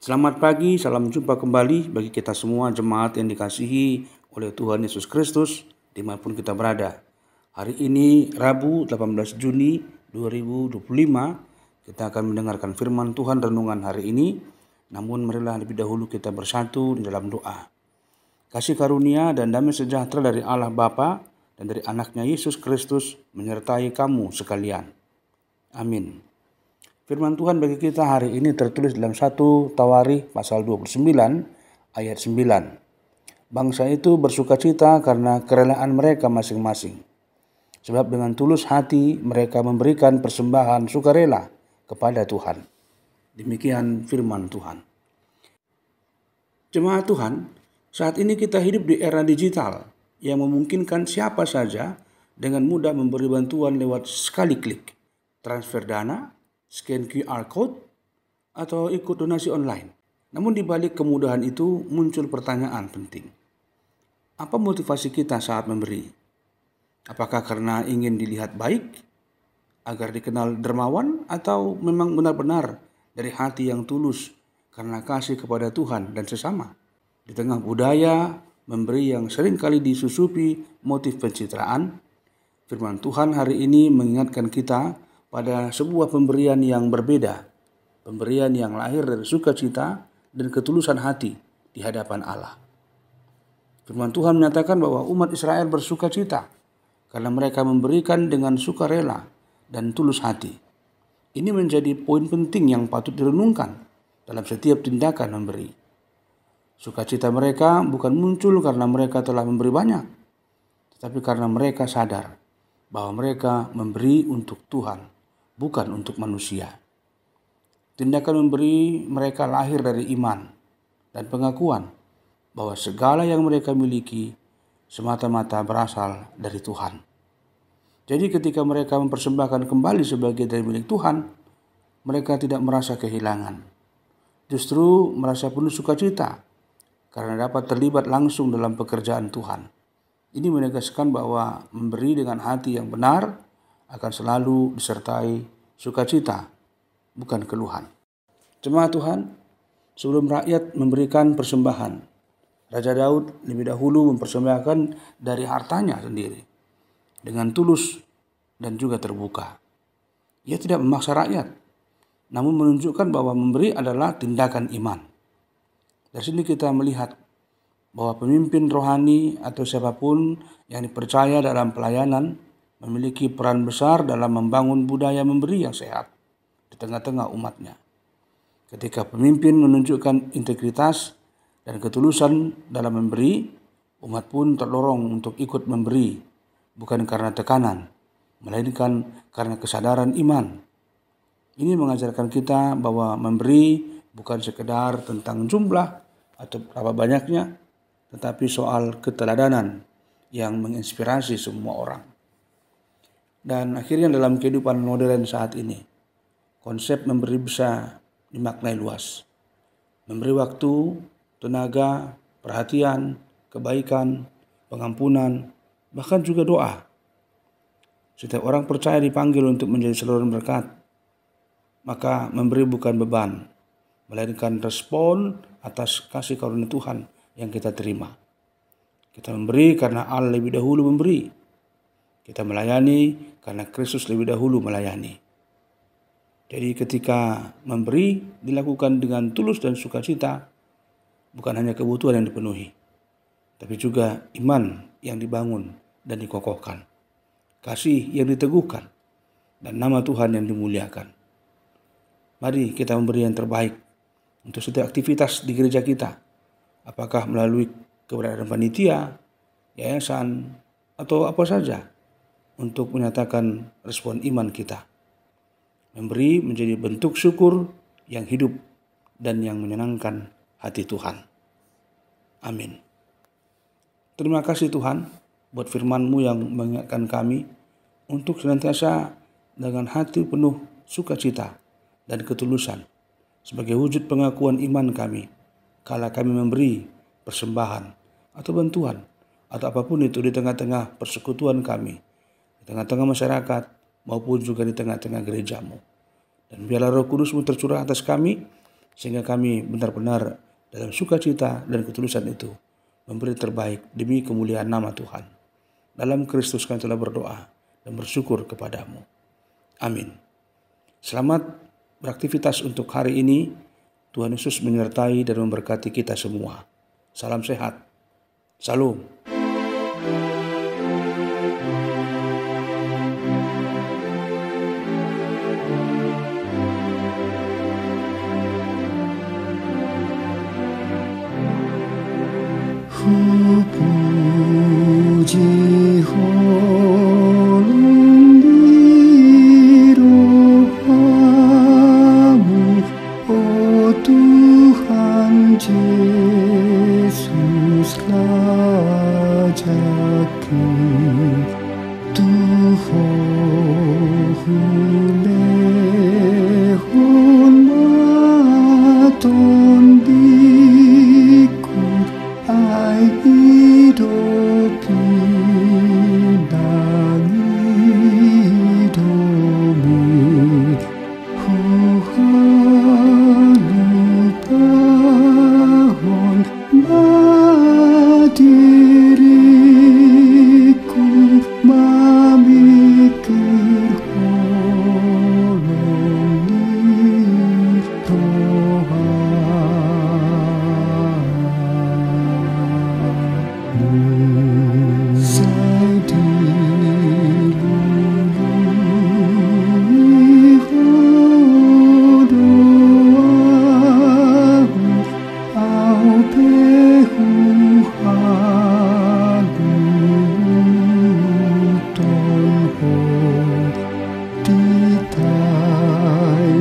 Selamat pagi, salam jumpa kembali bagi kita semua jemaat yang dikasihi oleh Tuhan Yesus Kristus dimanapun kita berada. Hari ini Rabu 18 Juni 2025 kita akan mendengarkan firman Tuhan renungan hari ini. Namun marilah lebih dahulu kita bersatu di dalam doa. Kasih karunia dan damai sejahtera dari Allah Bapa dan dari anaknya Yesus Kristus menyertai kamu sekalian. Amin. Firman Tuhan bagi kita hari ini tertulis dalam 1 Tawarikh pasal 29 ayat 9. Bangsa itu bersukacita karena kerelaan mereka masing-masing. Sebab dengan tulus hati mereka memberikan persembahan sukarela kepada Tuhan. Demikian firman Tuhan. Jemaat Tuhan, saat ini kita hidup di era digital yang memungkinkan siapa saja dengan mudah memberi bantuan lewat sekali klik, transfer dana, scan QR code, atau ikut donasi online. Namun di balik kemudahan itu muncul pertanyaan penting. Apa motivasi kita saat memberi? Apakah karena ingin dilihat baik, agar dikenal dermawan, atau memang benar-benar dari hati yang tulus karena kasih kepada Tuhan dan sesama? Di tengah budaya memberi yang seringkali disusupi motif pencitraan, firman Tuhan hari ini mengingatkan kita pada sebuah pemberian yang berbeda, pemberian yang lahir dari sukacita dan ketulusan hati di hadapan Allah. Firman Tuhan menyatakan bahwa umat Israel bersukacita karena mereka memberikan dengan sukarela dan tulus hati. Ini menjadi poin penting yang patut direnungkan dalam setiap tindakan memberi. Sukacita mereka bukan muncul karena mereka telah memberi banyak, tetapi karena mereka sadar bahwa mereka memberi untuk Tuhan, bukan untuk manusia. Tindakan memberi mereka lahir dari iman dan pengakuan bahwa segala yang mereka miliki semata-mata berasal dari Tuhan. Jadi ketika mereka mempersembahkan kembali sebagai dari milik Tuhan, mereka tidak merasa kehilangan. Justru merasa penuh sukacita karena dapat terlibat langsung dalam pekerjaan Tuhan. Ini menegaskan bahwa memberi dengan hati yang benar akan selalu disertai sukacita, bukan keluhan. Jemaat Tuhan, sebelum rakyat memberikan persembahan, Raja Daud lebih dahulu mempersembahkan dari hartanya sendiri, dengan tulus dan juga terbuka. Ia tidak memaksa rakyat, namun menunjukkan bahwa memberi adalah tindakan iman. Dari sini kita melihat bahwa pemimpin rohani atau siapapun yang dipercaya dalam pelayanan memiliki peran besar dalam membangun budaya memberi yang sehat di tengah-tengah umatnya. Ketika pemimpin menunjukkan integritas dan ketulusan dalam memberi, umat pun terdorong untuk ikut memberi, bukan karena tekanan, melainkan karena kesadaran iman. Ini mengajarkan kita bahwa memberi bukan sekedar tentang jumlah atau berapa banyaknya, tetapi soal keteladanan yang menginspirasi semua orang. Dan akhirnya dalam kehidupan modern saat ini, konsep memberi bisa dimaknai luas. Memberi waktu, tenaga, perhatian, kebaikan, pengampunan, bahkan juga doa. Setiap orang percaya dipanggil untuk menjadi saluran berkat. Maka memberi bukan beban, melainkan respon atas kasih karunia Tuhan yang kita terima. Kita memberi karena Allah lebih dahulu memberi. Kita melayani karena Kristus lebih dahulu melayani. Jadi ketika memberi dilakukan dengan tulus dan sukacita, bukan hanya kebutuhan yang dipenuhi, tapi juga iman yang dibangun dan dikokohkan, kasih yang diteguhkan, dan nama Tuhan yang dimuliakan. Mari kita memberi yang terbaik untuk setiap aktivitas di gereja kita, apakah melalui keberadaan panitia, yayasan, atau apa saja, untuk menyatakan respon iman kita. Memberi menjadi bentuk syukur yang hidup dan yang menyenangkan hati Tuhan. Amin. Terima kasih Tuhan buat firman-Mu yang mengingatkan kami untuk senantiasa dengan hati penuh sukacita dan ketulusan sebagai wujud pengakuan iman kami kala kami memberi persembahan atau bantuan atau apapun itu di tengah-tengah persekutuan kami, di tengah-tengah masyarakat maupun juga di tengah-tengah gereja-Mu. Dan biarlah Roh Kudus-Mu tercurah atas kami sehingga kami benar-benar dalam sukacita dan ketulusan itu memberi terbaik demi kemuliaan nama Tuhan. Dalam Kristus kami telah berdoa dan bersyukur kepadamu. Amin. Selamat beraktivitas untuk hari ini. Tuhan Yesus menyertai dan memberkati kita semua. Salam sehat. Salam. Puji holong di rohamu, oh Tuhan Yesus lajaki, Tuhan lehon maton diku, ai hidupi dan hidupi, tahun diriku memikir holong di rohamu. Saya dilului doamu, au pehu halu tolho, ditai